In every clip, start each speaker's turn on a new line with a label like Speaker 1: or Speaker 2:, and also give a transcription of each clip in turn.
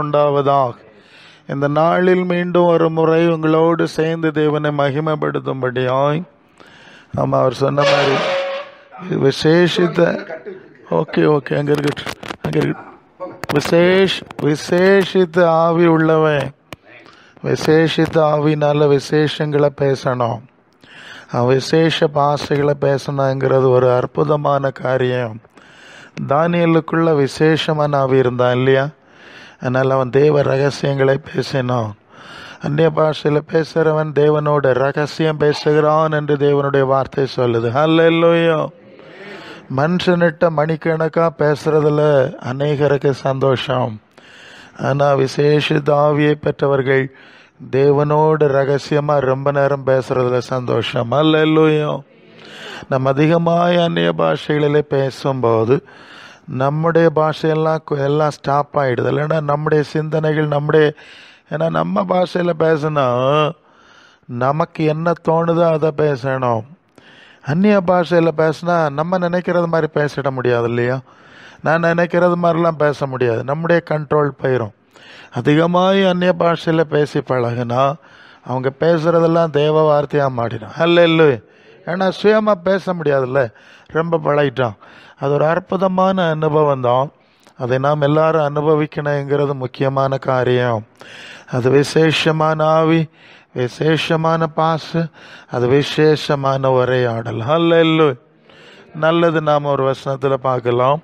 Speaker 1: உண்டாவதாக. இந்த நாளில் மீண்டும் ஒரு முறை உங்களோடு சேர்ந்து தேவனை மகிமைப்படுத்தும்படியாய் அவர் சொன்ன மாதிரி விசேஷித்த அங்கே இருக்கட்டும் விசேஷித்த ஆவி உள்ளவன் விசேஷித்த ஆவினால விசேஷங்களை பேசணும், விசேஷ பாஷைகளை பேசணுங்கிறது ஒரு அற்புதமான காரியம். தானியலுக்குள்ள விசேஷமான ஆவி இருந்தான் இல்லையா? அதனால் அவன் தேவ ரகசியங்களை பேசினான். அந்நிய பாஷையில் பேசுகிறவன் தேவனோட ரகசியம் பேசுகிறான் என்று தேவனுடைய வார்த்தை சொல்லுது. ஹல்லேலூயா. மனுஷனிட்ட மணிக்கணக்காக பேசுறதுல அநேகருக்கு சந்தோஷம். ஆனால் விசேஷித்த ஆவியை பெற்றவர்கள் தேவனோடு ரகசியமாக ரொம்ப நேரம் பேசுறதுல சந்தோஷம். ஹல்லேலூயா. நம்ம அதிகமாக அந்நிய பாஷைகளிலே பேசும்போது நம்முடைய பாஷையெல்லாம் ஸ்டாப் ஆகிடுது. இல்லைன்னா நம்முடைய சிந்தனைகள் ஏன்னா நம்ம பாஷையில் பேசினா நமக்கு என்ன தோணுதோ அதை பேசணும். அந்நிய பாஷையில் பேசினா நம்ம நினைக்கிறது மாதிரி பேசிட முடியாது இல்லையா? நான் நினைக்கிறது மாதிரிலாம் பேச முடியாது, நம்முடைய கண்ட்ரோல் போயிடும். அதிகமாக அந்நிய பாஷையில் பேசி பழகுனா அவங்க பேசுகிறதெல்லாம் தேவ வார்த்தையாக மாறிடும். ஹல்லேலூயா. ஏன்னா சுயமாக பேச முடியாதுல்ல, ரொம்ப பழகிட்டோம். அது ஒரு அற்புதமான அனுபவம் தான். அதை நாம் எல்லாரும் அனுபவிக்கணுங்கிறது முக்கியமான காரியம். அது விசேஷமான ஆவி, விசேஷமான பாசு, அது விசேஷமான உரையாடல். ஹல்லேலூயா. நல்லது. நாம் ஒரு வசனத்தில் பார்க்கலாம்.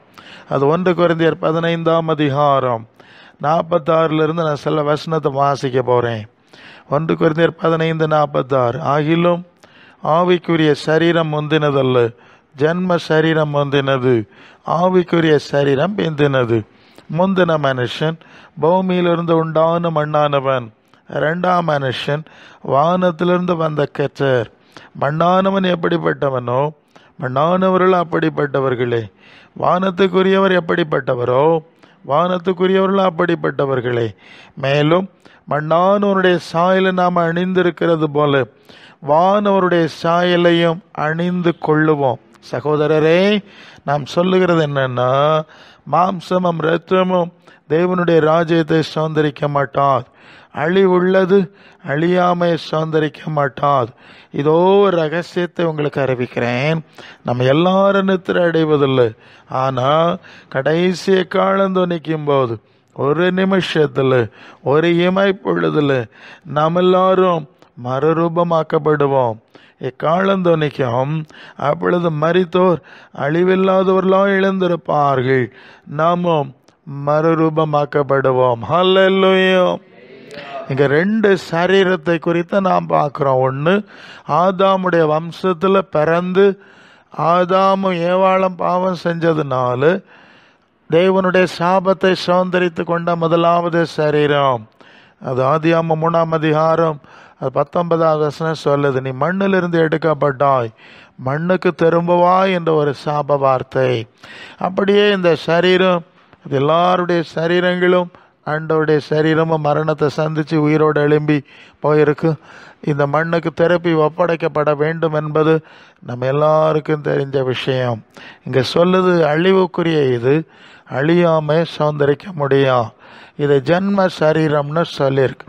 Speaker 1: அது 1 கொரிந்தியர் 15ஆம் அதிகாரம் 46 நான் சில வசனத்தை வாசிக்க போகிறேன். 1 கொரிந்தியர் 15:46. ஆகிலும் ஆவிக்குரிய சரீரம் முந்தினதல்ல, ஜன்ம சரீரம் முந்தினது, ஆவிக்குரிய சரீரம் பிந்தினது. முந்தின மனுஷன் பூமியிலிருந்து உண்டான மண்ணானவன், 2ஆம் மனுஷன் வானத்திலிருந்து வந்த கர்த்தர். மண்ணானவன் எப்படிப்பட்டவனோ மண்ணானவர்கள் அப்படிப்பட்டவர்களே, வானத்துக்குரியவர் எப்படிப்பட்டவரோ வானத்துக்குரியவர்கள் அப்படிப்பட்டவர்களே. மேலும் மண்ணானவருடைய சாயலை நாம் அணிந்திருக்கிறது போல வானவருடைய சாயலையும் அணிந்து கொள்ளுவோம். சகோதரரே, நாம் சொல்லுகிறது என்னன்னா, மாம்சமும் இரத்தமும் தேவனுடைய ராஜ்யத்தை சுதந்திரிக்க மாட்டாது, அழிவுள்ளது அழியாமை சுதந்திரிக்க மாட்டாது. இதோ ரகசியத்தை உங்களுக்கு அறிவிக்கிறேன். நம்ம எல்லாரும் நித்திரை அடைவதில்லை, ஆனால் கடைசிய காலம் துணிக்கும் போது ஒரு நிமிஷத்தில் ஒரு இமைப்பொழுதில் நாம் எல்லாரும் மறுரூபமாக்கப்படுவோம். எக்காலந்தோனிக்கும் அப்பொழுது மரித்தோர் அழிவில்லாதவர்களாக எழுந்திருப்பார்கள், நாமும் மறுரூபமாக்கப்படுவோம். ஹல்லேலூயா. இங்க 2 சரீரத்தை குறித்து நாம் பார்க்கிறோம். ஒன்று, ஆதாமுடைய வம்சத்தில் பிறந்து ஆதாமும் ஏவாளும் பாவம் செஞ்சதுனால தேவனுடைய சாபத்தை சுதந்திரித்து கொண்ட முதலாவது சரீரம். அது ஆதியாகமம் 3ஆம் அதிகாரம் 19ஆவது வசனம் சொல்லுது, நீ மண்ணிலிருந்து எடுக்கப்பட்டாய், மண்ணுக்கு திரும்புவாய் என்ற ஒரு சாப வார்த்தை. அப்படியே இந்த சரீரம், இது எல்லாருடைய சரீரங்களும் ஆண்டவருடைய சரீரமும் மரணத்தை சந்தித்து உயிரோடு எழும்பி போயிருக்கு. இந்த மண்ணுக்கு திருப்பி ஒப்படைக்கப்பட வேண்டும் என்பது நம்ம எல்லாருக்கும் தெரிஞ்ச விஷயம். இங்கே சொல்லுது, அழிவுக்குரிய இது அழியாமல் சுதந்திரிக்க முடியும். இது ஜென்ம சரீரம்னு சொல்லியிருக்கு.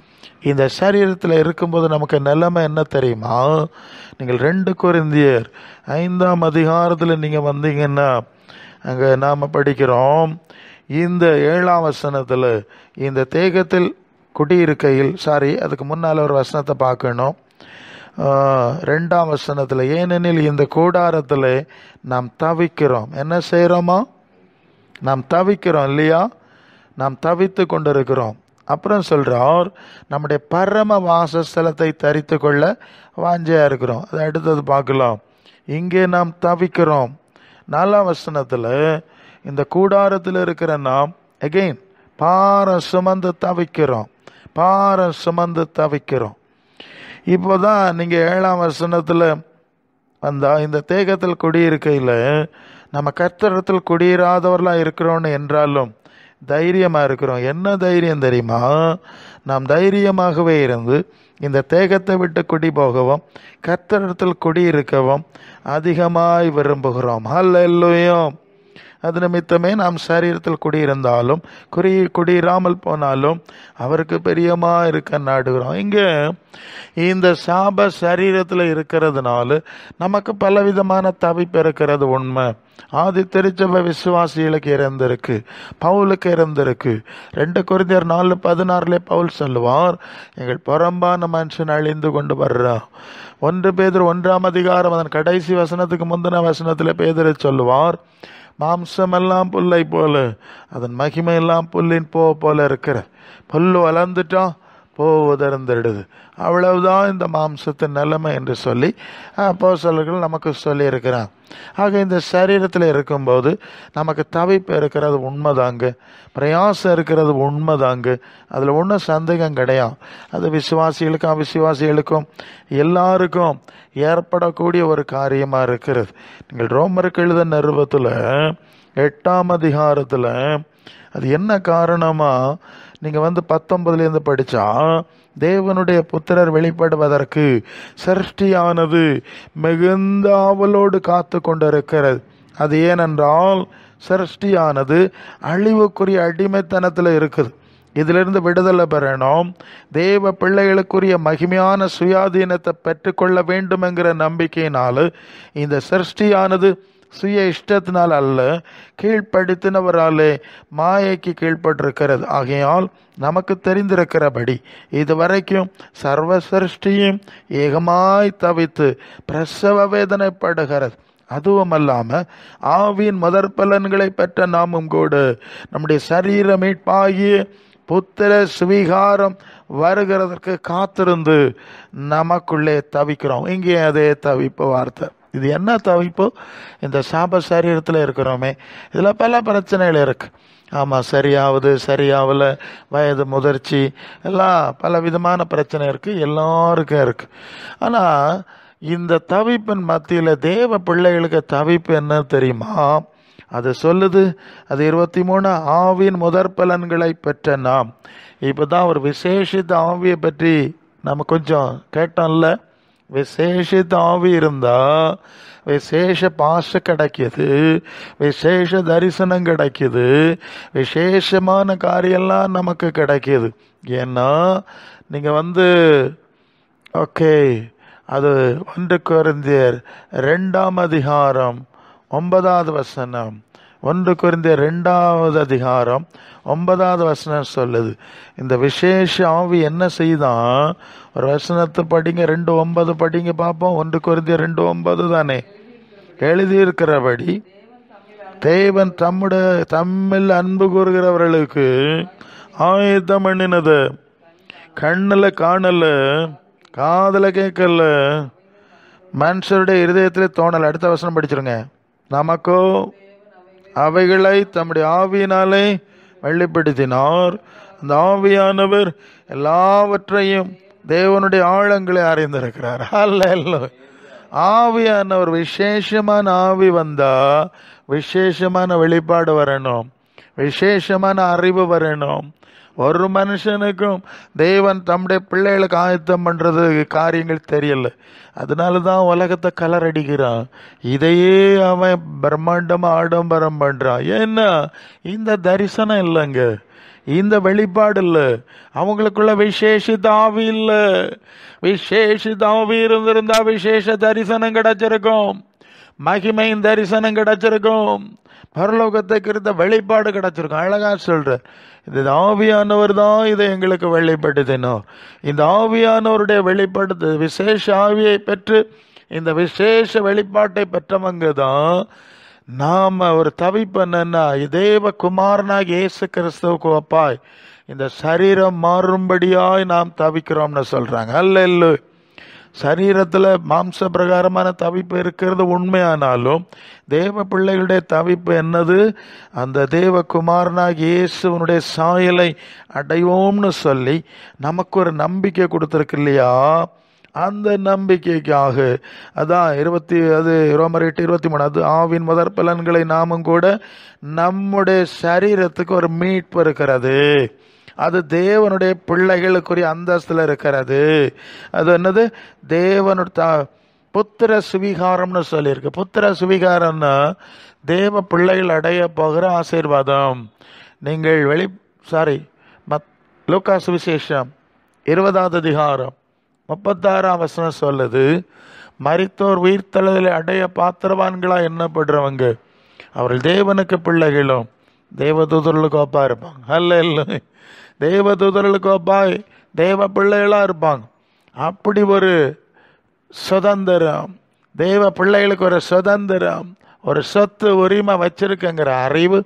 Speaker 1: இந்த சரீரத்தில் இருக்கும்போது நமக்கு நிலைமை என்ன தெரியுமா? நீங்கள் 2 கொரிந்தியர் 5ஆம் அதிகாரத்தில் நீங்கள் வந்தீங்கன்னா அங்கே நாம் படிக்கிறோம், இந்த 7ஆம் வசனத்தில் இந்த தேகத்தில் குடியிருக்கையில், அதுக்கு முன்னால் ஒரு வசனத்தை பார்க்கணும். 2ஆம் வசனத்தில், ஏனெனில் இந்த கூடாரத்தில் நாம் தவிக்கிறோம். என்ன செய்கிறோமா? நாம் தவிக்கிறோம் இல்லையா? நாம் தவித்து கொண்டிருக்கிறோம். அப்புறம் சொல்கிறார், நம்முடைய பரம வாசஸ்தலத்தை தரித்து கொள்ள வாஞ்சையாக இருக்கிறோம். அது அடுத்தது பார்க்கலாம். இங்கே நாம் தவிக்கிறோம். 4ஆம் வசனத்தில், இந்த கூடாரத்தில் இருக்கிற நாம் அகெயின் பாரம் சுமந்து தவிக்கிறோம், பாரம் சுமந்து தவிக்கிறோம். இப்போதான் நீங்கள் 7ஆம் வசனத்தில் இந்த தேகத்தில் குடியிருக்கையில் நம்ம கர்த்தரிடத்தில் குடியிராதவர்களாக இருக்கிறோன்னு என்றாலும் தைரியமாக இருக்கிறோம். என்ன தைரியம் தெரியுமா? நாம் தைரியமாகவே இருந்து இந்த தேகத்தை விட்டு குடி போகவும் கர்த்தரிடத்தில் குடியிருக்கவும் அதிகமாய் விரும்புகிறோம். ஹல்லேலூயா. அது நிமித்தமே நாம் சரீரத்தில் குடியிருந்தாலும் குடியிராமல் போனாலும் அவருக்கு பிரியமா இருக்க நாடுகிறோம். இங்கே இந்த சாப சரீரத்தில் இருக்கிறதுனால நமக்கு பலவிதமான தவிப்பு இருக்கிறது உண்மை. ஆதி திருச்சபை விசுவாசிகளுக்கு இறந்திருக்கு, பவுலுக்கு இறந்திருக்கு. 2 கொரிந்தியர் 4:16 பவுல் சொல்லுவார், எங்கள் புறம்பான மனுஷன் அழிந்து கொண்டு வர்றான். 1 பேதுரு 1ஆம் அதிகாரம் அதன் கடைசி வசனத்துக்கு முந்தின வசனத்தில் பேதுரு சொல்லுவார், மாம்சமெல்லாம் புல்லை போல அதன் மகிமையெல்லாம் புல்லின் போல இருக்கிற, புல்லு வளர்ந்துட்டா உதர்ந்துடுது, அவ்வளவுதான் இந்த மாம்சத்தின் நிலைமை என்று சொல்லி அப்போஸ்தலர்கள் நமக்கு சொல்லி இருக்கிறான். ஆக இந்த சரீரத்தில் இருக்கும்போது நமக்கு தவிப்பு இருக்கிறது உண்மைதாங்க, பிரயாசம் இருக்கிறது உண்மைதாங்க, அதில் ஒன்றும் சந்தேகம் கிடையாது. அது விசுவாசிகளுக்கும் அவிசுவாசிகளுக்கும் எல்லாருக்கும் ஏற்படக்கூடிய ஒரு காரியமாக இருக்கிறது. நீங்கள் ரோமருக்கு எழுதின நிருபத்தில் 8ஆம் அதிகாரத்தில் அது என்ன காரணமா நீங்கள் 19 படித்தா, தேவனுடைய புத்திரர் வெளிப்படுவதற்கு சிருஷ்டியானது மிகுந்த ஆவலோடு காத்து கொண்டிருக்கிறது. அது ஏனென்றால் சிருஷ்டியானது அழிவுக்குரிய அடிமைத்தனத்தில் இருக்குது. இதிலிருந்து விடுதலை பெறணும், தேவ பிள்ளைகளுக்குரிய மகிமையான சுயாதீனத்தை பெற்றுக்கொள்ள வேண்டும் என்கிற நம்பிக்கையினால் இந்த சிருஷ்டியானது சுய இஷ்டத்தினால் அல்ல, கீழ்ப்படுத்தினவராலே மாயைக்கு கீழ்ப்பட்டிருக்கிறது. ஆகையால் நமக்கு தெரிந்திருக்கிறபடி இதுவரைக்கும் சர்வ சிருஷ்டியும் ஏகமாய் தவித்து பிரசவ வேதனைப்படுகிறது. அதுவும் அல்லாமல் ஆவியின் முதற் பலன்களை பெற்ற நாமும் கூட நம்முடைய சரீர மீட்பாகிய புத்திர சுவீகாரம் வருகிறதற்கு காத்திருந்து நமக்குள்ளே தவிக்கிறோம். இங்கே அதே தவிப்பு வார்த்தை. இது என்ன தவிப்பு? இந்த சாப சரீரத்தில் இருக்கிறோமே, இதில் பல பிரச்சனைகள் இருக்குது. ஆமாம், சரியாகல, வயது முதிர்ச்சி, எல்லாம் பல விதமான பிரச்சனை இருக்குது, எல்லாருக்கும் இருக்குது. ஆனால் இந்த தவிப்பின் மத்தியில் தேவ பிள்ளைகளுக்கு தவிப்பு என்ன தெரியுமா? அது சொல்லுது, அது 23 ஆவியின் முதற் பலன்களை பெற்ற நாம். இப்போ தான் ஒரு விசேஷித்த ஆவியை பற்றி நம்ம கொஞ்சம் கேட்டோம்ல. விசேஷித்த ஆவி இருந்தால் விசேஷ பாஷ கிடைக்கிது, விசேஷ தரிசனம் கிடைக்கிது, விசேஷமான காரியெல்லாம் நமக்கு கிடைக்கிது. ஏன்னா நீங்கள் ஓகே, அது 1 கொரிந்தியர் 2ஆம் அதிகாரம் 9வது வசனம், 1 கொரிந்தியர் 2வது அதிகாரம் 9வது வசனம் சொல்லுது. இந்த விசேஷ ஆவி என்ன செய்தான்? ஒரு வசனத்தை படிங்க, 2:9 படிங்க பார்ப்போம். 1 கொரிந்தியர் 2:9 தானே? எழுதியிருக்கிறபடி தேவன் தம்மில் அன்பு கூறுகிறவர்களுக்கு ஆயத்தம் பண்ணினது கண்ணில் காணல, காதல கேட்கல, மனுஷருடைய இருதயத்திலே தோணல். அடுத்த வசனம் படிச்சிருங்க. நமக்கோ அவைகளை தம்முடைய ஆவியினாலே வெளிப்படுத்தினார். அந்த ஆவியானவர் எல்லாவற்றையும் தேவனுடைய ஆழங்களை அறிந்திருக்கிறார். அல்ல, ஆவியானவர் விசேஷமான ஆவி வந்தா விசேஷமான வெளிப்பாடு வரணும், விசேஷமான அறிவு வரணும். ஒரு மனுஷனுக்கும் தேவன் தம்முடைய பிள்ளைகளுக்கு ஆயத்தம் பண்ணுறது காரியங்கள் தெரியல. அதனால தான் உலகத்தை கலர் அடிக்கிறான். இதையே அவன் பிரம்மாண்டமாக ஆடம்பரம் பண்ணுறான். ஏன்னா இந்த தரிசனம் இல்லைங்க, இந்த வெளிப்பாடு இல்லை, அவங்களுக்குள்ள விசேஷித்த ஆவி இல்லை. விசேஷித்த ஆவி இருந்திருந்தா விசேஷ தரிசனம் கிடைச்சிருக்கும், மகிமையின் தரிசனம் கிடைச்சிருக்கும், பரலோகத்தை குறித்த வெளிப்பாடு கிடைச்சிருக்கும். அழகா சொல்ற, இந்த ஆவியானவர் தான் இதை எங்களுக்கு வெளிப்படுத்தினோம். இந்த ஆவியானவருடைய வெளிப்படுத்து விசேஷ ஆவியை பெற்று இந்த விசேஷ வெளிப்பாட்டை பெற்றவங்க தான் நாம். ஒரு தவிப்பு என்னன்னா, தேவ குமாரனாக இயேசு கிறிஸ்துவுக்கு ஒப்பாய் இந்த சரீரம் மாறும்படியாய் நாம் தவிக்கிறோம்னு சொல்றாங்க. அல்ல, சரீரத்தில் மாம்ச பிரகாரமான தவிப்பு இருக்கிறது உண்மையானாலும் தேவ பிள்ளைகளுடைய தவிப்பு என்னது? அந்த தேவ குமாரனாக இயேசுவனுடைய சாயலை அடைவோம்னு சொல்லி நமக்கு ஒரு நம்பிக்கை கொடுத்துருக்கு இல்லையா? அந்த நம்பிக்கைக்காக அதான் ரோமர் 8:23, அது ஆவின் முதற் பலன்களை நாமும் கூட நம்முடைய சரீரத்துக்கு ஒரு மீட்பு இருக்கிறது. அது தேவனுடைய பிள்ளைகளுக்குரிய அந்தஸ்தில் இருக்கிறது. அது என்னது? தேவனுடைய புத்திர சுவீகாரம்னு சொல்லியிருக்கு. புத்திர சுவீகாரம்னா தேவ பிள்ளைகள் அடைய போகிற ஆசீர்வாதம். நீங்கள் லூக்காஸ் விசேஷம் 20வது அதிகாரம் 36ஆம் வசனம் சொல்லுது, மரித்தோர் உயிர்த்தெழுதலை அடைய பாத்திரவான்களா எண்ணப்படுறவங்க அவர்கள் தேவனுக்கு பிள்ளைகளும் தேவதூதர்களுக்கு ஒப்பா இருப்பாங்க. அல்ல, தேவதூதர்களுக்கு ஒப்பாய் தேவ பிள்ளைகளா இருப்பாங்க. அப்படி ஒரு சுதந்திரம், தேவ பிள்ளைகளுக்கு ஒரு சுதந்திரம், ஒரு சொத்து உரிமை வச்சிருக்குங்கிற அறிவு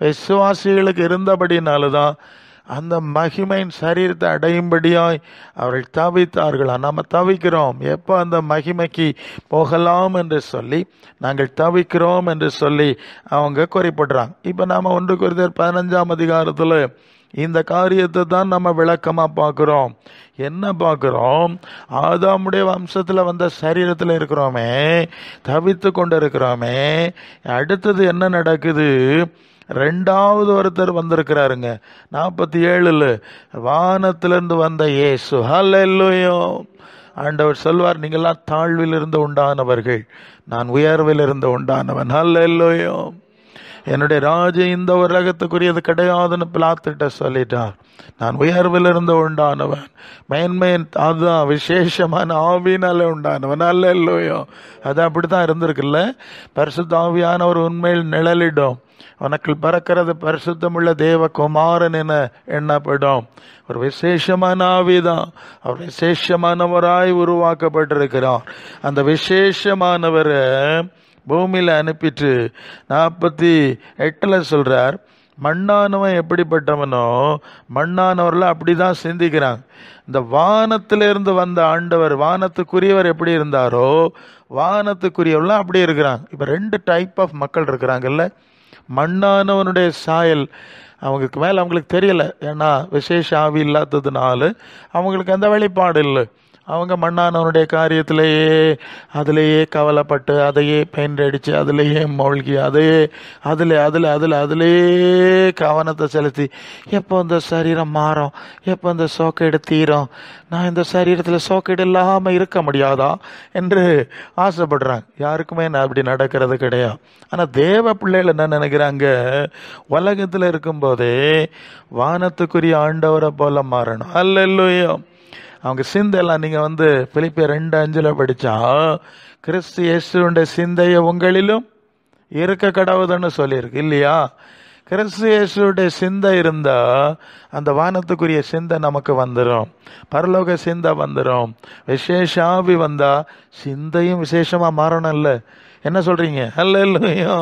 Speaker 1: விசுவாசிகளுக்கு இருந்தபடினால்தான் அந்த மகிமையின் சரீரத்தை அடையும்படியாய் அவர்கள் தவித்தார்களா. நம்ம தவிக்கிறோம், எப்போ அந்த மகிமைக்கு போகலாம் என்று சொல்லி நாங்கள் தவிக்கிறோம் என்று சொல்லி அவங்க குறிப்பிடுறாங்க. இப்போ நாம் 1 கொரிந்தியர் 15ஆம் அதிகாரத்தில் இந்த காரியத்தை தான் நம்ம விளக்கமாக பார்க்குறோம். என்ன பார்க்குறோம்? ஆதாமுடைய வம்சத்தில் வந்த சரீரத்தில் இருக்கிறோமே, தவித்து கொண்டு இருக்கிறோமே. அடுத்தது என்ன நடக்குது? 2வது ஒருத்தர் வந்திருக்கிறாருங்க. 47 வானத்திலிருந்து வந்த இயேசு. ஹல்லேலூயா. ஆண்டவர் சொல்வார், நீங்கள்லாம் தாழ்வில் இருந்து உண்டானவர்கள், நான் உயர்வில் இருந்து உண்டானவன். ஹல்லேலூயா. என்னுடைய ராஜ்யம் இந்த உலகத்துக்குரியது கிடையாதுன்னு பிலாத்துட்ட சொல்லிட்டார். நான் உயர்வில் இருந்து உண்டானவன், மேன்மையின் அதுதான் விசேஷமான ஆவினால உண்டானவன். அல்லேலூயா. அது அப்படித்தான் இருந்திருக்குல்ல. பரிசுத்த ஆவியானவர் உண்மையில் நிழலிடும். உனக்கு பறக்கிறது பரிசுத்தமுள்ள தேவகுமாரன் என எண்ணப்படும். ஒரு விசேஷமான ஆவிதான். அவர் விசேஷமானவராய் உருவாக்கப்பட்டிருக்கிறார். அந்த விசேஷமானவரை பூமியில் அனுப்பிட்டு 48 சொல்றார், மண்ணானவன் எப்படிப்பட்டவனோ மண்ணானவர்கள் அப்படிதான் சிந்திக்கிறாங்க. இந்த வானத்திலிருந்து வந்த ஆண்டவர், வானத்துக்குரியவர் எப்படி இருந்தாரோ வானத்துக்குரியவர்களாம் அப்படி இருக்கிறாங்க. இப்போ 2 டைப் ஆஃப் மக்கள் இருக்கிறாங்கல்ல. மண்ணானவனுடைய சாயல் அவங்களுக்கு மேலே அவங்களுக்கு தெரியல, ஏன்னா விசேஷ ஆவி இல்லாததுனால அவங்களுக்கு அந்த வெளிப்பாடு இல்லை. அவங்க மண்ணானவனுடைய அதிலேயே கவலைப்பட்டு அதையே பெயிண்ட் அடித்து அதிலேயே மூழ்கி அதிலேயே கவனத்தை செலுத்தி எப்போ இந்த சரீரம் மாறும், எப்போ இந்த சோக்கேடு தீரும், நான் இந்த சரீரத்தில் சோக்கேடு இல்லாமல் இருக்க முடியாதா என்று ஆசைப்படுறாங்க. யாருக்குமே நான் அப்படி நடக்கிறது கிடையாது. ஆனால் தேவ பிள்ளைகள் என்ன நினைக்கிறாங்க? உலகத்தில் இருக்கும்போதே வானத்துக்குரிய ஆண்டவரை போல மாறணும். அல்லேலூயா. அவங்க சிந்தையெல்லாம் நீங்கள் பிலிப்பியர் 2:5 படித்தா, கிறிஸ்து இயேசுடைய சிந்தையை உங்களிலும் இருக்க கடவுதுன்னு சொல்லியிருக்கு இல்லையா? கிறிஸ்து இயேசுடைய சிந்தை இருந்தால் அந்த வானத்துக்குரிய சிந்தை நமக்கு வந்துடும், பரலோக சிந்தை வந்துடும். விசேஷ ஆவி வந்தால் சிந்தையும் விசேஷமாக மாறணும். இல்லை, என்ன சொல்றீங்க? அல்லேலூயா.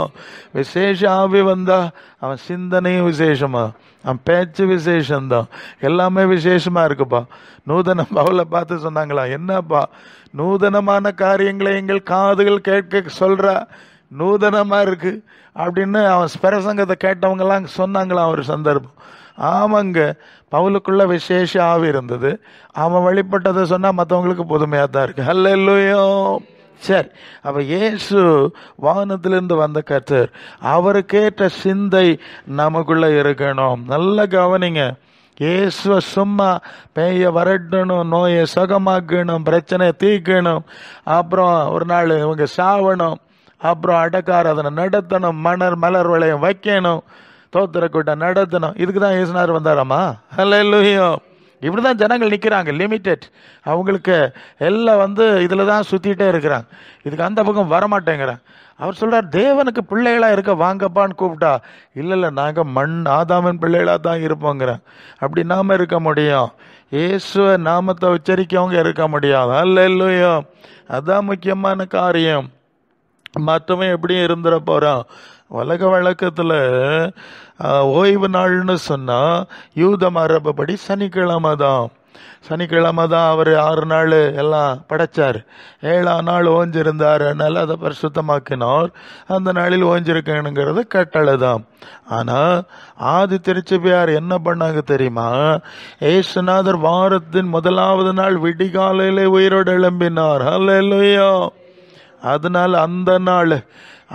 Speaker 1: விசேஷ ஆவி வந்தா அவன் சிந்தனையும் விசேஷமா, அவன் பேச்சு விசேஷம்தான், எல்லாமே விசேஷமா இருக்குப்பா. பவுலை பார்த்து சொன்னாங்களா, என்னப்பா நூதனமான காரியங்களை எங்கள் காதுகள் கேட்க சொல்ற, நூதனமா இருக்கு அப்படின்னு அவன் பிரசங்கத்தை கேட்டவங்கலாம் சொன்னாங்களாம் ஒரு சந்தர்ப்பம். ஆமாங்க, பவுலுக்குள்ள விசேஷ ஆவி இருந்தது. அவன் வழிபட்டதை சொன்னா மற்றவங்களுக்கு புதுமையாக தான் இருக்கு. அல்லேலூயா. சரி, அப்ப இயேசு வானத்திலிருந்து வந்த கர்த்தர், அவருக்கேற்ற சிந்தை நமக்குள்ள இருக்கணும். நல்லா கவனிங்க. இயேசுவ சும்மா பேய வரட்டணும், நோயை சுகமாக்கணும், பிரச்சனையை தீர்க்கணும், அப்புறம் ஒரு நாள் இவங்க சாவணும், அப்புறம் அடக்காராதனை நடத்தணும், மலர் வளையம் வைக்கணும், தோத்திர கூட்டம் நடத்தணும். இதுக்கு தான் இயேசுனார் வந்தாராமா? அல்லேலூயா. இப்படிதான் ஜனங்கள் நிற்கிறாங்க, லிமிட்டட். அவங்களுக்கு எல்லாம் இதில் தான் சுற்றிட்டே இருக்கிறாங்க, இதுக்கு அந்த பக்கம் வரமாட்டேங்கிறாங்க. அவர் சொல்கிறார், தேவனுக்கு பிள்ளைகளாக இருக்க வாங்கப்பான்னு கூப்பிட்டா, இல்லை நாங்கள் ஆதாமின் பிள்ளைகளாக தான் இருப்போங்கிறாங்க. அப்படி நாம் இருக்க முடியும்? இயேசுவ நாமத்தை உச்சரிக்கவங்க இருக்க முடியாது. அல்லேலூயா. அதான் முக்கியமான காரியம். மற்றவன் எப்படியும் இருந்துட போகிறான். உலக வழக்கத்தில் ஓய்வு நாள்னு சொன்னால் யூத மரபுப்படி சனிக்கிழமை தான் அவர் 6 நாள் எல்லாம் படைச்சார். 7ஆம் நாள் ஓஞ்சிருந்தார், அதனால அதை பரிசுத்தமாக்கினார். அந்த நாளில் ஓஞ்சிருக்கணுங்கிறது கட்டளை தான். ஆனால் ஆதி திருச்சபையார் என்ன பண்ணாங்க தெரியுமா? ஏசுநாதர் வாரத்தின் 1வது நாள் விடிகாலையிலே உயிரோடு எழும்பினார். அல்லேலூயா. அதனால அந்த நாள்,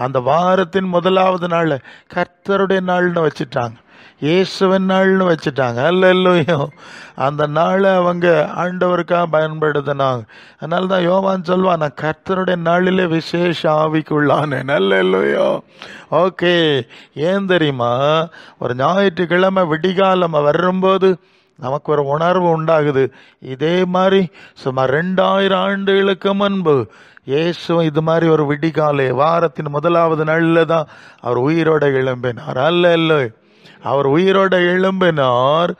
Speaker 1: அந்த வாரத்தின் 1வது நாள் கர்த்தருடைய நாள்னு வச்சுட்டாங்க. இயேசுவின் நாள்னு வச்சுட்டாங்க. அல்லேலூயா. அந்த நாளை அவங்க ஆண்டவருக்காக பயன்படுத்தினாங்க. அதனால தான் யோவான் சொல்வான், நான் கர்த்தருடைய நாளிலே விசேஷ ஆவிக்குள்ளானேன். அல்லேலூயா. ஓகே, ஏன் தெரியுமா? ஒரு ஞாயிற்றுக்கிழமை விடிகாலம் வரும்போது நமக்கு ஒரு உணர்வு உண்டாகுது. இதே மாதிரி சுமார் 2000 ஆண்டுகளுக்கு முன்பு இயேசு இது மாதிரி ஒரு விடிகாலை வாரத்தின் முதலாவது நாளில் தான் அவர் உயிரோட எழும்பினார். அல்ல, அவர் உயிரோட எழும்பினார்.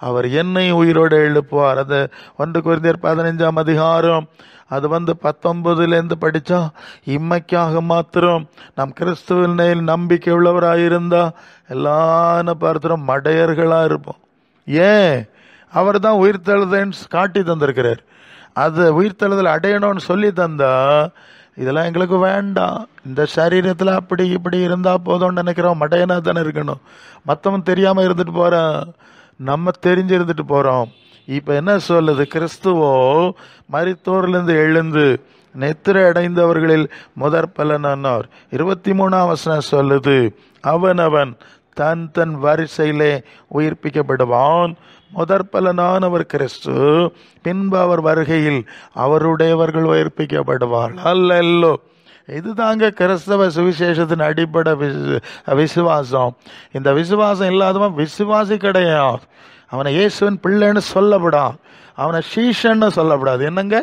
Speaker 1: அவர் என்னை உயிரோட எழுப்புவார். அது 1 கொரிந்தியர் 15ஆம் அதிகாரம் அது 19 படித்தா, இம்மைக்காக மாத்திரம் நாம் கிறிஸ்துவின் மேல் நம்பிக்கை உள்ளவராயிருந்தா எல்லாரும் பார்த்துரும் மடையர்களாக இருப்போம். ஏன்? அவர் தான் உயிர்த்தெழுதேன்னு காட்டி தந்திருக்கிறார். அது உயிர்த்தெழுதல் அடையணும்னு சொல்லி தந்தா இதெல்லாம் எங்களுக்கு வேண்டாம். இந்த சரீரத்தில் அப்படி இப்படி இருந்தால் போதும்னு நினைக்கிறோம். மடையனாக தானே இருக்கணும். மற்றவன் தெரியாமல் இருந்துட்டு போகிறான், நம்ம தெரிஞ்சு இருந்துட்டு போகிறோம். இப்போ என்ன சொல்லுது? கிறிஸ்துவோ மரித்தோரிலிருந்து எழுந்து நெத்திரை அடைந்தவர்களில் முதற் பலனானார். 23ஆம் வசனம் சொல்லுது, அவனவன் தன் தன் வரிசையிலே உயிர்ப்பிக்கப்படுவான். முதற் பலனானவர் கிறிஸ்து, பின்பு அவர் வருகையில் அவருடையவர்கள் உயிர்ப்பிக்கப்படுவார். அல்லல்லோ. இதுதாங்க கிறிஸ்தவ சுவிசேஷத்தின் அடிப்படை விசுவாசம். இந்த விசுவாசம் இல்லாதவன் விசுவாசி கிடையாது. அவனை இயேசுவின் பிள்ளைன்னு சொல்லப்படாது, அவனை சீஷன்னு சொல்லப்படாது. என்னங்க,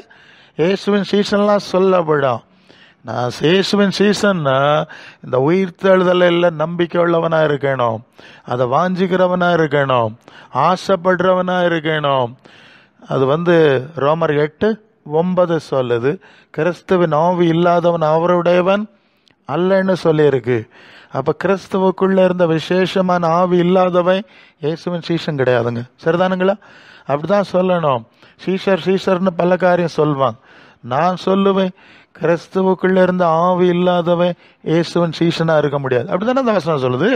Speaker 1: இயேசுவின் சீசன்லாம் சொல்லப்படாது. நான் இயேசுவின் சீசன்னா இந்த உயிர்த்தெழுதலில் நம்பிக்கை உள்ளவனாக இருக்கணும், அதை வாஞ்சிக்கிறவனாக இருக்கணும், ஆசைப்படுறவனாக இருக்கணும். அது ரோமர் 8:9 சொல்லுது, கிறிஸ்துவின் ஆவி இல்லாதவன் அவருடையவன் அல்லன்னு சொல்லியிருக்கு. அப்போ கிறிஸ்துவுக்குள்ளே இருந்த விசேஷமான ஆவி இல்லாதவன் இயேசுவின் சீசன் கிடையாதுங்க. சரிதானுங்களா? அப்படிதான் சொல்லணும். சீஷர்னு பல காரியம் சொல்வாங்க. நான் சொல்லுவேன், கிறிஸ்துவுக்குள்ள இருந்த ஆவி இல்லாதவன் இயேசுவன் சீசனா இருக்க முடியாது. அப்படித்தானே அந்த வசனம் சொல்லுது.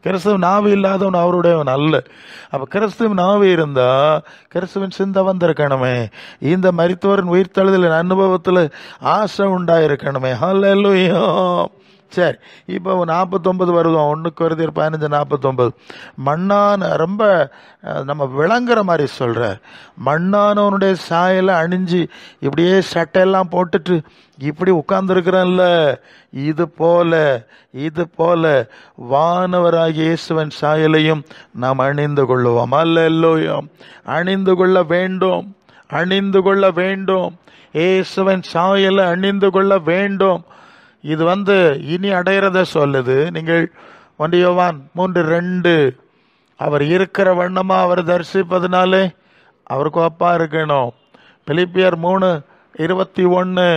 Speaker 1: கிறிஸ்துவின் ஆவி இல்லாதவன் அவருடையவன் அல்ல. அப்ப கிறிஸ்துவின் ஆவி இருந்தா கிறிஸ்துவின் சிந்தை வந்திருக்கணுமே. இந்த மரித்தோரின் உயிர்த்தெழுதலின் அனுபவத்துல ஆசை உண்டாயிருக்கணுமே. ஹல்லேலூயா. சரி, இப்போ 49 வருவோம். 1 கொரிந்தியர் 15:49. மண்ணான ரொம்ப நம்ம விளங்குற மாதிரி சொல்ற, மண்ணானவனுடைய சாயலை அணிஞ்சு இப்படியே சட்டையெல்லாம் போட்டுட்டு இப்படி உட்கார்ந்துருக்கிறல்ல, இது போல வானவராகிய இயேசுவின் சாயலையும் நாம் அணிந்து கொள்ளுவோம். அல்லேலூயா. அணிந்து கொள்ள வேண்டும். இயேசுவின் சாயலை அணிந்து கொள்ள வேண்டும். இது இனி அடையிறத சொல்லுது. நீங்கள் 1 யோவான் 3:2, அவர் இருக்கிற வண்ணமா அவர் தரிசிப்பதுனாலே அவருக்கு ஒப்பா இருக்கணும். பிலிப்பியர் 3:21,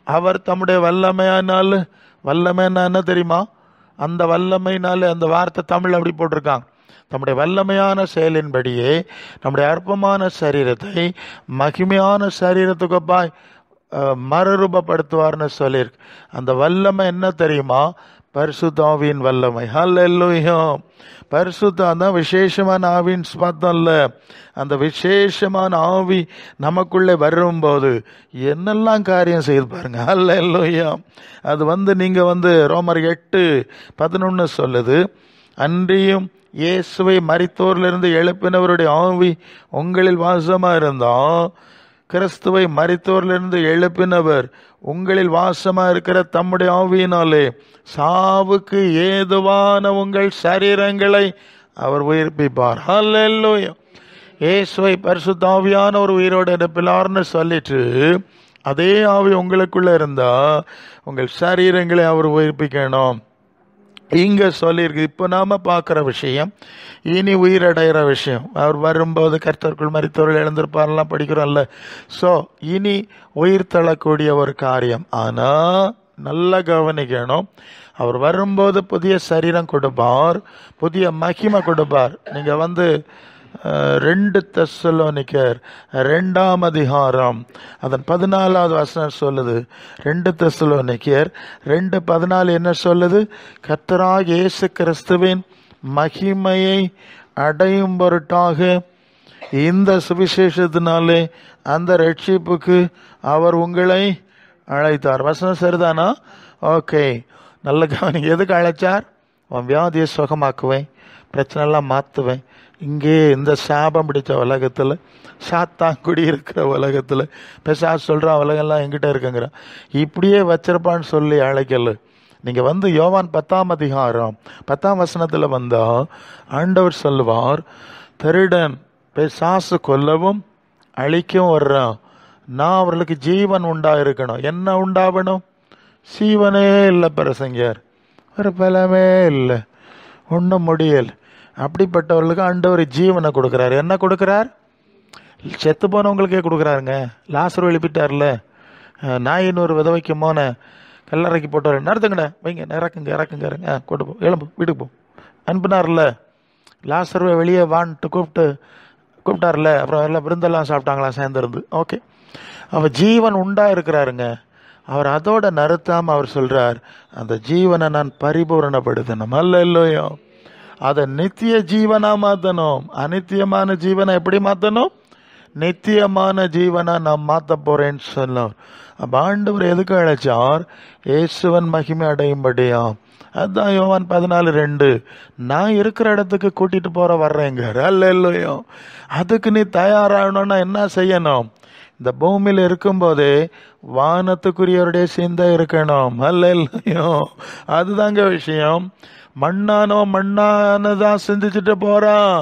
Speaker 1: அவர் தம்முடைய வல்லமைனா என்ன தெரியுமா? அந்த வல்லமைனால, அந்த வார்த்தை தமிழ் அப்படி போட்டிருக்காங்க, தம்முடைய வல்லமையான செயலின்படியே நம்முடைய அற்பமான சரீரத்தை மகிமையான சரீரத்துக்கு ஒப்பாய் மறுரூபப்படுத்துவார்னு சொல்லியிருக்கு. அந்த வல்லமை என்ன தெரியுமா? பரிசுத்த ஆவியின் வல்லமை. ஹல்லேலூயா. பரிசுத்தம் தான் விசேஷமான ஆவின்னு பார்த்தோம்ல. அந்த விசேஷமான ஆவி நமக்குள்ளே வரும்போது என்னெல்லாம் காரியம் செய்து பாருங்க. ஹல்லேலூயா. அது நீங்க ரோமர் 8:11 சொல்லுது, அன்றியும் இயேசுவை மரித்தோரிலிருந்து எழுப்பினவருடைய ஆவி உங்களில் வாசமா இருந்தா, கிறிஸ்துவை மரித்தோரிலிருந்து எழுப்பினவர் உங்களில் வாசமா இருக்கிற தம்முடைய ஆவியினாலே சாவுக்கு ஏதுவான உங்கள் சரீரங்களை அவர் உயிர்ப்பிப்பார். ஹல்லேலூயா. இயேசுவை பரிசுத்த ஆவியான ஒரு உயிரோடு எழுப்பினார்னு சொல்லிட்டு அதே ஆவி உங்களுக்குள்ள இருந்தா உங்கள் சரீரங்களை அவர் உயிர்ப்பிக்கணும். இங்க சொல்லியிருக்கு. இப்போ நாம பார்க்குற விஷயம் இனி உயிரடைகிற விஷயம். அவர் வரும்போது கர்த்தருக்குள் மரித்தோர்கள் எழுந்திருப்பாரெல்லாம் படிக்கிறோம்ல. ஸோ இனி உயிர் தள்ளக்கூடிய ஒரு காரியம். ஆனால் நல்லா கவனிக்கணும், அவர் வரும்போது புதிய சரீரம் கொடுப்பார், புதிய மகிமை கொடுப்பார். நீங்கள் 2 தெசலோனிக்கர் 2ஆம் அதிகாரம் அதன் 14வது வசனம் சொல்லுது. 2 தெசலோனிக்கர் 2:14 என்ன சொல்லுது? கர்த்தராகிய இயேசு கிறிஸ்துவின் மகிமையை அடையும் பொருட்டாக இந்த சுவிசேஷத்தினாலே அந்த ரட்சிப்புக்கு அவர் உங்களை அழைத்தார். வசனம் சரிதானா? ஓகே, நல்ல கவனி. எதுக்கு அழைச்சார்? உன் வியாதியை சுகமாக்குவேன், பிரச்சனைலாம் மாற்றுவேன். இங்கே இந்த சாபம் பிடிச்ச உலகத்தில், சாத்தாங்குடி இருக்கிற உலகத்தில் பிசாசு சொல்கிறான் உலகெல்லாம் எங்கிட்ட இருக்குங்கிறான். இப்படியே வச்சிருப்பான்னு சொல்லி அழைக்கல. நீங்கள் வந்து யோவான் 10ஆம் அதிகாரம் 10ஆம் வசனத்தில் வந்தால் ஆண்டவர் சொல்லுவார், திருடன் பிசாசு கொல்லவும் அழிக்கவும் வர்றான், நான் அவர்களுக்கு ஜீவன் உண்டாயிருக்கணும். என்ன உண்டாகணும்? ஜீவனே இல்லை பிரசங்கர், ஒரு பலமே இல்லை, ஒன்றும் முடியல். அப்படிப்பட்டவர்களுக்கு ஆண்டவர் ஜீவனை கொடுக்குறாரு. என்ன கொடுக்குறார்? செத்து போனவங்களுக்கே கொடுக்குறாருங்க. லாசரு எழுப்பிட்டார்ல, நாயின் ஒரு விதவைக்கு மோன கல்லறைக்கு போட்டு வர நடத்துங்கடா, வைங்க, இறக்குங்க இறக்குங்க, கொண்டு போ, எலும்பு வீட்டுக்கு போ அனுப்புனார்ல. லாசருவை வெளியே வான்ட்டு கூப்பிட்டார்ல. அப்புறம் எல்லாம் விருந்தெல்லாம் சாப்பிட்டாங்களா சேர்ந்துருந்து. ஓகே, அவர் ஜீவன் உண்டா இருக்கிறாருங்க. அவர் அதோட நிறுத்தாம அவர் சொல்றார், அந்த ஜீவனை நான் பரிபூரணப்படுத்தணும். அல்ல இல்லையோ, அதை நித்திய ஜீவனா மாற்றணும். அநித்தியமான ஜீவனை எப்படி மாற்றணும்? நித்தியமான ஜீவனா நான் மாற்ற போறேன்னு சொன்னார். அப்ப ஆண்டவர் எதுக்கு அழைச்சார்? இயேசுவன் மகிமை அடையும்படியாம். அதுதான் யோவான் 14:2, நான் இருக்கிற இடத்துக்கு கூட்டிட்டு போற வர்றேங்க. அல்ல இல்லையோ, அதுக்கு நீ தயாராகணும்னா என்ன செய்யணும்? இந்த பூமியில் இருக்கும்போதே வானத்துக்குரியவருடைய சிந்தை இருக்கணும். அல்ல இல்லையோ, அதுதாங்க விஷயம். மண்ணானதான் சிந்திச்சுட்டு போறான்.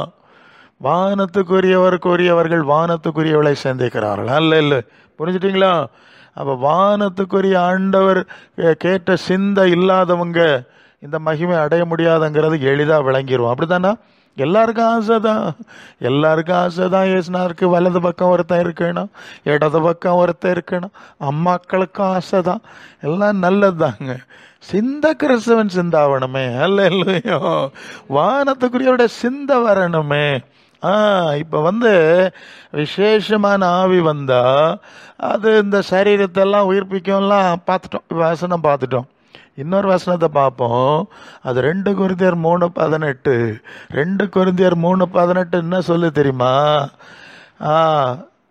Speaker 1: வானத்துக்குரியவர்கள் வானத்துக்குரியவளை சிந்திக்கிறார்கள். அல்ல இல்லை, புரிஞ்சுட்டீங்களா? அப்ப வானத்துக்குரிய ஆண்டவர் கேட்ட சிந்தை இல்லாதவங்க இந்த மகிமை அடைய முடியாதுங்கிறது எளிதா விளங்கிடுவோம். அப்படித்தானா? எல்லாருக்கும் ஆசை தான் இயேசுனாருக்கு வலது பக்கம் ஒருத்தன் இருக்கணும், இடது பக்கம் ஒருத்தன் இருக்கணும். அம்மாக்களுக்கும் ஆசை தான். எல்லாம் நல்லது தாங்க. சிந்த கிறிஸ்தவன் சிந்தாவணுமே. அல்ல இல்லையோ, வானத்துக்குரியவருடைய சிந்தை வரணுமே. இப்ப வந்து விசேஷமான ஆவி வந்தா அது இந்த சரீரத்தை எல்லாம் உயிர்ப்பிக்கும்லாம் பார்த்துட்டோம். வசனம் பார்த்துட்டோம். இன்னொரு வசனத்தை பார்ப்போம். அது 2 கொரிந்தியர் 3:18. 2 கொரிந்தியர் 3:18 என்ன சொல்லு தெரியுமா?